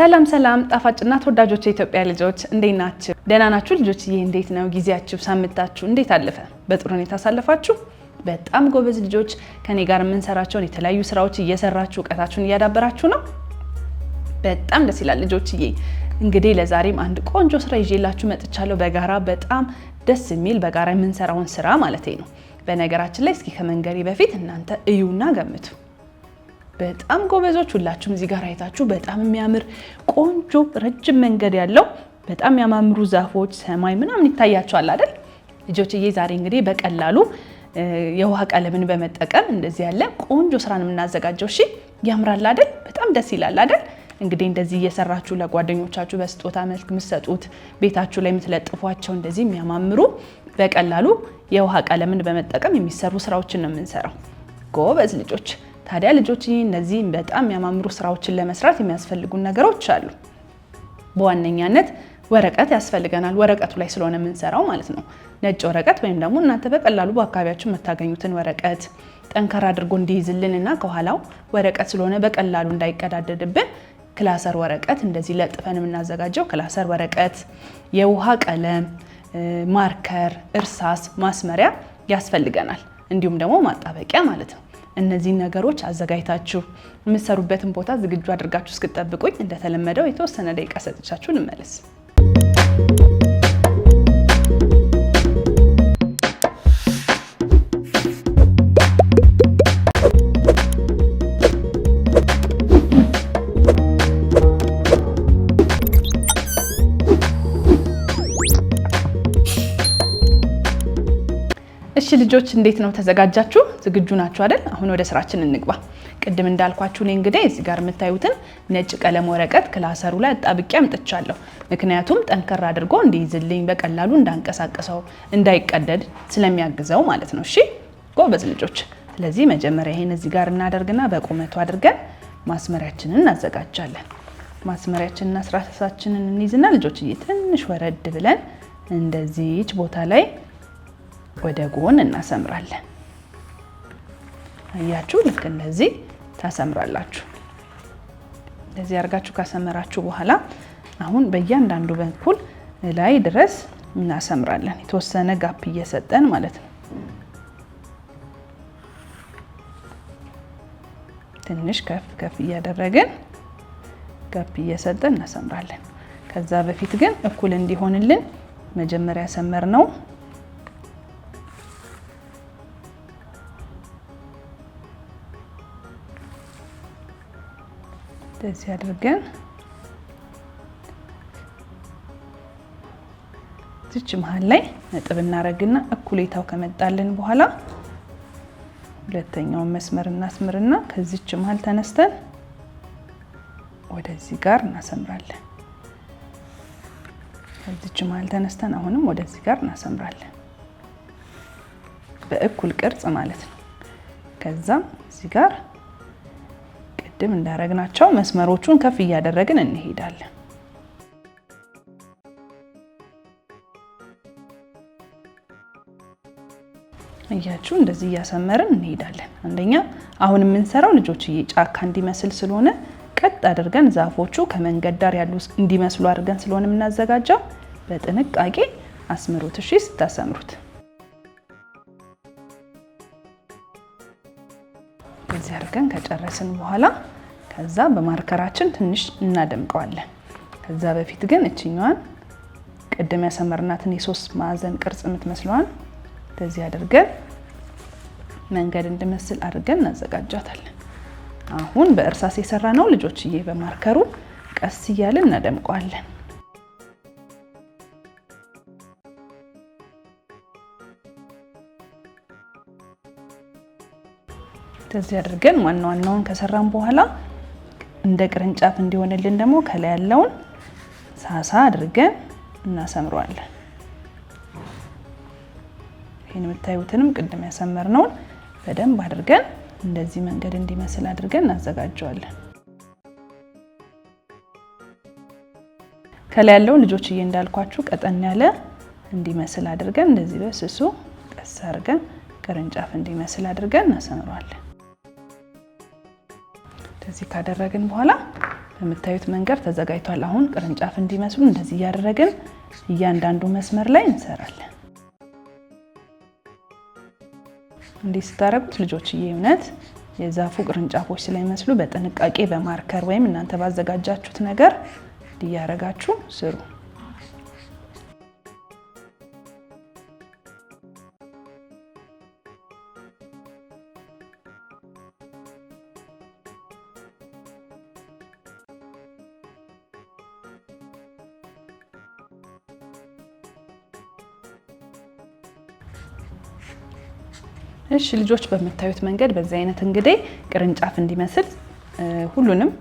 ሰላም ሰላም ጣፋጭና ተወዳጆች የኢትዮጵያ ልጆች እንዴት ናችሁ? ደህና ናችሁ ልጆችዬ? እንዴት ነው ጊዜያችሁ? ሳምንታችሁ እንዴት አለፈ? በጥሩ ሁኔታ አሳለፋችሁ? በጣም ጎበዝ ልጆች። ከኔ ጋር የምንሰራቸውን የተለያዩ ስራዎች እየሰራችሁ እውቀታችሁን እያዳበራችሁ ነው። በጣም ደስ ይላል ልጆችዬ። እንግዲህ ለዛሬም አንድ ቆንጆ ስራ ይዤላችሁ መጥቻለሁ። በጋራ በጣም ደስ የሚል በጋራ የምንሰራውን ስራ ማለቴ ነው። በነገራችን ላይ እስኪ ከመንገሬ በፊት እናንተ እዩና ገምቱ። በጣም ጎበዞች ሁላችሁም እዚህ ጋር አይታችሁ በጣም የሚያምር ቆንጆ ረጅም መንገድ ያለው በጣም ያማምሩ ዛፎች ሰማይ ምናምን ይታያችኋል አይደል ልጆችዬ? ዛሬ እንግዲህ በቀላሉ የውሃ ቀለምን በመጠቀም እንደዚህ ያለ ቆንጆ ስራን የምናዘጋጀው። እሺ ያምራል አይደል? በጣም ደስ ይላል አይደል? እንግዲህ እንደዚህ እየሰራችሁ ለጓደኞቻችሁ በስጦታ መልክ የምትሰጡት ቤታችሁ ላይ የምትለጥፏቸው እንደዚህ የሚያማምሩ በቀላሉ የውሃ ቀለምን በመጠቀም የሚሰሩ ስራዎችን ነው የምንሰራው። ጎበዝ ልጆች። ታዲያ ልጆች እነዚህ በጣም የሚያማምሩ ስራዎችን ለመስራት የሚያስፈልጉን ነገሮች አሉ። በዋነኛነት ወረቀት ያስፈልገናል። ወረቀቱ ላይ ስለሆነ የምንሰራው ማለት ነው። ነጭ ወረቀት ወይም ደግሞ እናንተ በቀላሉ በአካባቢያችሁ የምታገኙትን ወረቀት ጠንከር አድርጎ እንዲይዝልንና ከኋላው ወረቀት ስለሆነ በቀላሉ እንዳይቀዳደድብን ክላሰር ወረቀት እንደዚህ ለጥፈን የምናዘጋጀው ክላሰር ወረቀት፣ የውሃ ቀለም፣ ማርከር፣ እርሳስ፣ ማስመሪያ ያስፈልገናል። እንዲሁም ደግሞ ማጣበቂያ ማለት ነው። እነዚህ ነገሮች አዘጋጅታችሁ የምትሰሩበትን ቦታ ዝግጁ አድርጋችሁ እስክትጠብቁኝ እንደተለመደው የተወሰነ ደቂቃ ሰጥቻችሁ ልመለስ። እሺ ልጆች እንዴት ነው? ተዘጋጃችሁ? ዝግጁ ናችሁ አይደል? አሁን ወደ ስራችን እንግባ። ቅድም እንዳልኳችሁ እኔ እንግዲህ እዚህ ጋር የምታዩትን ነጭ ቀለም ወረቀት ክላሰሩ ላይ አጣብቄ አምጥቻለሁ። ምክንያቱም ጠንከር አድርጎ እንዲይዝልኝ በቀላሉ እንዳንቀሳቀሰው እንዳይቀደድ ስለሚያግዘው ማለት ነው። እሺ ጎበዝ ልጆች። ስለዚህ መጀመሪያ ይሄን እዚህ ጋር እናደርግና በቁመቱ አድርገን ማስመሪያችንን እናዘጋጃለን። ማስመሪያችንና ስራሳችንን እንይዝና ልጆች ትንሽ ወረድ ብለን እንደዚህች ቦታ ላይ ወደ ጎን እናሰምራለን። አያችሁ? ልክ እንደዚህ ታሰምራላችሁ። እንደዚህ አድርጋችሁ ካሰመራችሁ በኋላ አሁን በእያንዳንዱ በኩል ላይ ድረስ እናሰምራለን። የተወሰነ ጋፕ እየሰጠን ማለት ነው። ትንሽ ከፍ ከፍ እያደረግን ጋፕ እየሰጠን እናሰምራለን። ከዛ በፊት ግን እኩል እንዲሆንልን መጀመሪያ ሰመርነው እንደዚህ አድርገን እዚች መሃል ላይ ነጥብ እናረግና እኩሌታው ከመጣልን በኋላ ሁለተኛውን መስመር እናስምርና ከዚች መሃል ተነስተን ወደዚህ ጋር እናሰምራለን። ከዚች መሃል ተነስተን አሁንም ወደዚህ ጋር እናሰምራለን። በእኩል ቅርጽ ማለት ነው። ከዛ እዚህ ጋር ቅድም እንዳረግናቸው መስመሮቹን ከፍ እያደረግን እንሄዳለን። እያችሁ እንደዚህ እያሰመርን እንሄዳለን። አንደኛ አሁን የምንሰራው ልጆችዬ ጫካ እንዲመስል ስለሆነ ቀጥ አድርገን ዛፎቹ ከመንገድ ዳር ያሉ እንዲመስሉ አድርገን ስለሆነ የምናዘጋጀው በጥንቃቄ አስምሩት። እሺ ስታሰምሩት እንደዚህ አድርገን ከጨረስን በኋላ ከዛ በማርከራችን ትንሽ እናደምቀዋለን። ከዛ በፊት ግን እችኛዋን ቅድም ያሰመርናትን የሶስት ማዕዘን ቅርጽ የምትመስለዋን እንደዚህ አድርገን መንገድ እንድመስል አድርገን እናዘጋጃታለን። አሁን በእርሳስ የሰራ ነው ልጆችዬ በማርከሩ ቀስ እያልን እናደምቀዋለን። እንደዚህ አድርገን ዋናውን ከሰራን በኋላ እንደ ቅርንጫፍ እንዲሆንልን ደግሞ ከላይ ያለውን ሳሳ አድርገን እናሰምረዋለን። ይሄን የምታዩትንም ቅድም ያሰመርነውን በደንብ አድርገን እንደዚህ መንገድ እንዲመስል አድርገን እናዘጋጀዋለን። ከላይ ያለውን ልጆችዬ እንዳልኳችሁ ቀጠን ያለ እንዲመስል አድርገን እንደዚህ በስሱ ቀስ አድርገን ቅርንጫፍ እንዲመስል አድርገን እናሰምረዋለን። እንደዚህ ካደረግን በኋላ በምታዩት መንገድ ተዘጋጅቷል። አሁን ቅርንጫፍ እንዲመስሉ እንደዚህ ያደረግን እያንዳንዱ መስመር ላይ እንሰራለን። እንዲህ ስታረጉት ልጆችዬ እውነት የዛፉ ቅርንጫፎች ስለሚመስሉ በጥንቃቄ በማርከር ወይም እናንተ ባዘጋጃችሁት ነገር እንዲያረጋችሁ ስሩ። እሺ ልጆች በመታዩት መንገድ በዚህ አይነት እንግዲህ ቅርንጫፍ እንዲመስል ሁሉንም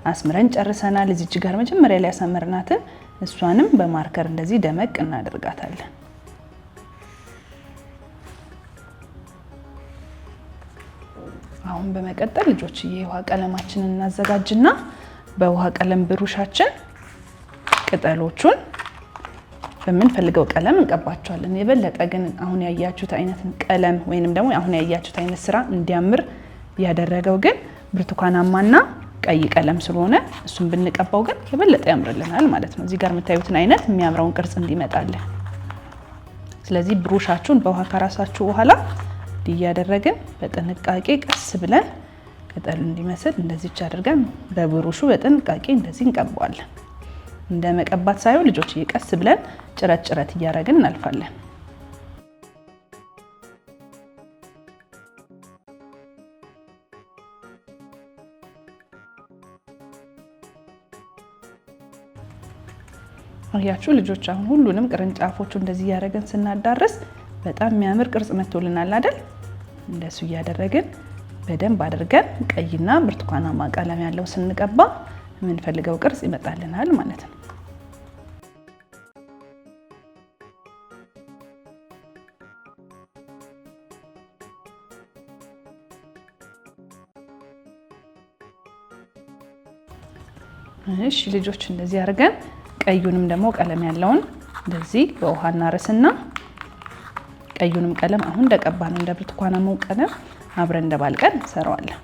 አስምረን ጨርሰናል። እዚህ ጋር መጀመሪያ ላይ ያሳመርናትን እሷንም በማርከር እንደዚህ ደመቅ እናደርጋታለን። አሁን በመቀጠል ልጆች የውሃ ቀለማችንን እናዘጋጅና በውሃ ቀለም ብሩሻችን ቅጠሎቹን በምንፈልገው ቀለም እንቀባቸዋለን። የበለጠ ግን አሁን ያያችሁት አይነት ቀለም ወይንም ደግሞ አሁን ያያችሁት አይነት ስራ እንዲያምር ያደረገው ግን ብርቱካናማና ቀይ ቀለም ስለሆነ እሱን ብንቀባው ግን የበለጠ ያምርልናል ማለት ነው። እዚህ ጋር የምታዩትን አይነት የሚያምረውን ቅርጽ እንዲመጣልን። ስለዚህ ብሩሻችሁን በውሃ ካራሳችሁ በኋላ እንዲያደረግን በጥንቃቄ ቀስ ብለን ቅጠሉ እንዲመስል እንደዚህች አድርገን በብሩሹ በጥንቃቄ እንደዚህ እንቀባዋለን። እንደ መቀባት ሳይሆን ልጆች እየቀስ ብለን ጭረት ጭረት እያደረግን እናልፋለን። አያችሁ ልጆች አሁን ሁሉንም ቅርንጫፎቹ እንደዚህ እያደረግን ስናዳርስ በጣም የሚያምር ቅርጽ መጥቶልናል አይደል? እንደሱ እያደረግን በደንብ አድርገን ቀይና ብርቱካናማ ቀለም ያለው ስንቀባ የምንፈልገው ቅርጽ ይመጣልናል ማለት ነው። እሺ ልጆች እንደዚህ አድርገን ቀዩንም ደግሞ ቀለም ያለውን እንደዚህ በውሃ እናርስና ቀዩንም ቀለም አሁን እንደቀባነው እንደ ብርቱካናማው ቀለም አብረን እንደባልቀን እንሰራዋለን።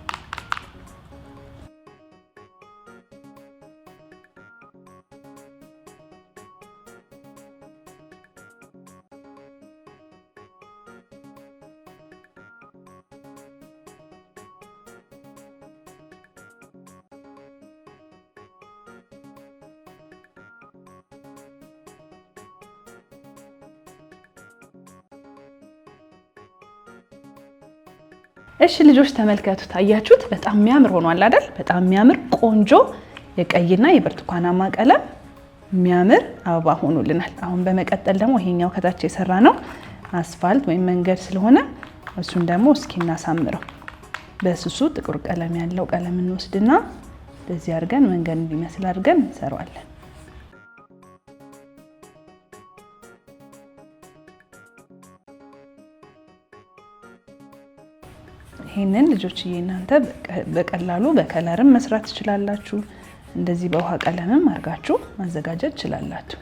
እሺ ልጆች ተመልከቱት፣ አያችሁት? በጣም የሚያምር ሆኗል አይደል? በጣም የሚያምር ቆንጆ የቀይና የብርቱካናማ ቀለም የሚያምር አበባ ሆኖልናል። አሁን በመቀጠል ደግሞ ይሄኛው ከታች የሰራ ነው አስፋልት ወይም መንገድ ስለሆነ እሱን ደግሞ እስኪ እናሳምረው። በስሱ ጥቁር ቀለም ያለው ቀለም እንወስድና እንደዚህ አድርገን መንገድ እንዲመስል አድርገን እንሰራዋለን። ይሄንን ልጆችዬ እናንተ በቀላሉ በከለርም መስራት ትችላላችሁ። እንደዚህ በውሃ ቀለምም አድርጋችሁ ማዘጋጀት ትችላላችሁ።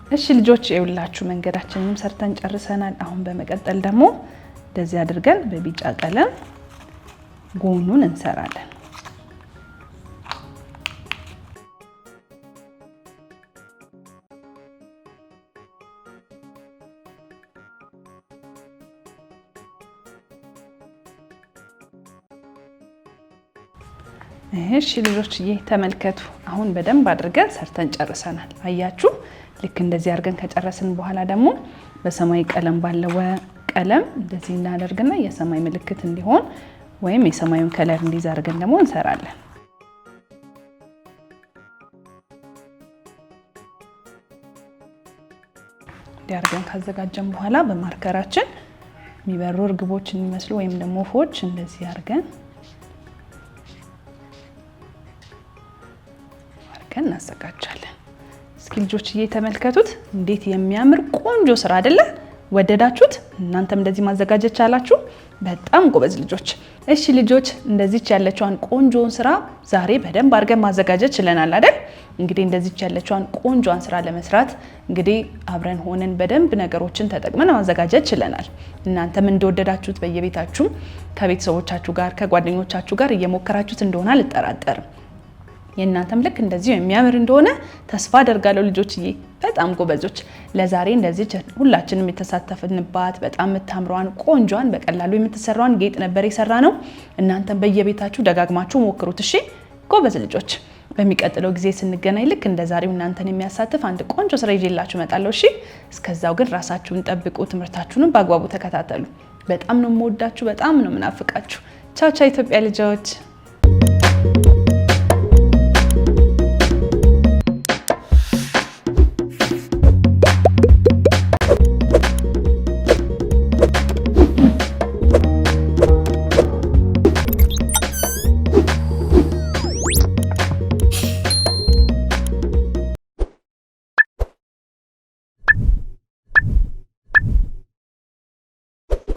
እሺ ልጆች ይኸውላችሁ መንገዳችንንም ሰርተን ጨርሰናል። አሁን በመቀጠል ደግሞ እንደዚህ አድርገን በቢጫ ቀለም ጎኑን እንሰራለን። እሺ ልጆችዬ ተመልከቱ፣ አሁን በደንብ አድርገን ሰርተን ጨርሰናል። አያችሁ? ልክ እንደዚህ አድርገን ከጨረስን በኋላ ደግሞ በሰማያዊ ቀለም ባለው ቀለም እንደዚህ እናደርግና የሰማይ ምልክት እንዲሆን ወይም የሰማዩን ከለር እንዲይዝ አድርገን ደግሞ እንሰራለን። እንዲያርገን ካዘጋጀን በኋላ በማርከራችን የሚበሩ እርግቦች የሚመስሉ ወይም ደግሞ ወፎች እንደዚህ አድርገን እናዘጋጃለን። እስኪ ልጆችዬ ተመልከቱት፣ እንዴት የሚያምር ቆንጆ ስራ አይደለ? ወደዳችሁት? እናንተም እንደዚህ ማዘጋጀት ቻላችሁ? በጣም ጎበዝ ልጆች። እሺ ልጆች እንደዚች ያለችዋን ቆንጆን ስራ ዛሬ በደንብ አድርገን ማዘጋጀት ችለናል አይደል? እንግዲህ እንደዚች ያለችዋን ቆንጆን ስራ ለመስራት እንግዲህ አብረን ሆነን በደንብ ነገሮችን ተጠቅመን ማዘጋጀት ችለናል። እናንተም እንደወደዳችሁት በየቤታችሁ ከቤተሰቦቻችሁ ጋር ከጓደኞቻችሁ ጋር እየሞከራችሁት እንደሆነ አልጠራጠርም። የእናንተም ልክ እንደዚህ የሚያምር እንደሆነ ተስፋ አደርጋለሁ ልጆችዬ። በጣም ጎበዞች። ለዛሬ እንደዚህ ሁላችንም የተሳተፍንባት በጣም የምታምሯን ቆንጆን በቀላሉ የምትሰራውን ጌጥ ነበር የሰራነው። እናንተም በየቤታችሁ ደጋግማችሁ ሞክሩት እሺ ጎበዝ ልጆች። በሚቀጥለው ጊዜ ስንገናኝ ልክ እንደዛሬው እናንተን የሚያሳትፍ አንድ ቆንጆ ስራ ይዤላችሁ እመጣለሁ እሺ። እስከዛው ግን ራሳችሁን ጠብቁ፣ ትምህርታችሁንም በአግባቡ ተከታተሉ። በጣም ነው የምወዳችሁ፣ በጣም ነው የምናፍቃችሁ። ቻው ቻው ኢትዮጵያ ልጆች።